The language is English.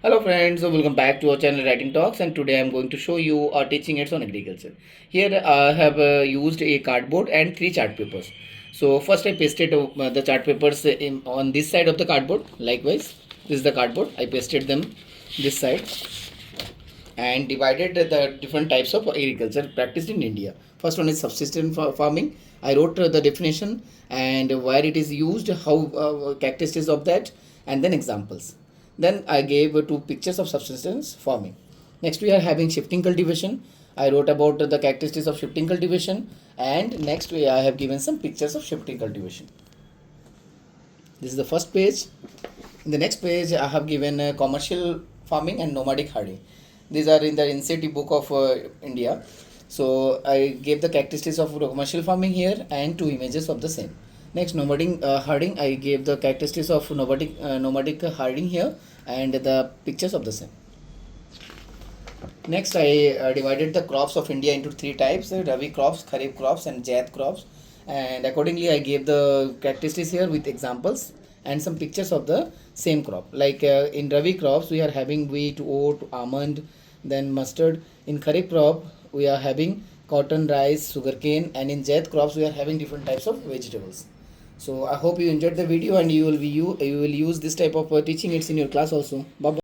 Hello friends, welcome back to our channel Writing Talks, and today I am going to show you our teaching aids on agriculture. Here I have used a cardboard and three chart papers. So first I pasted the chart papers on this side of the cardboard. Likewise, this is the cardboard. I pasted them this side and divided the different types of agriculture practiced in India. First one is subsistence farming. I wrote the definition and where it is used, how characteristics of that, and then examples. Then I gave two pictures of subsistence farming. Next we are having shifting cultivation. I wrote about the characteristics of shifting cultivation, and next I have given some pictures of shifting cultivation. This is the first page. In the next page, I have given commercial farming and nomadic herding. These are in the NCERT book of India. So I gave the characteristics of commercial farming here and two images of the same. Next, nomadic herding. I gave the characteristics of nomadic herding here and the pictures of the same. Next, I divided the crops of India into three types: Rabi crops, Kharif crops, and Zaid crops. And accordingly, I gave the characteristics here with examples and some pictures of the same crop. Like in Rabi crops, we are having wheat, oat, almond, then mustard. In Kharif crop, we are having cotton, rice, sugarcane, and in Zaid crops, we are having different types of vegetables. So I hope you enjoyed the video and you will use this type of teaching aids in your class also. Bye bye.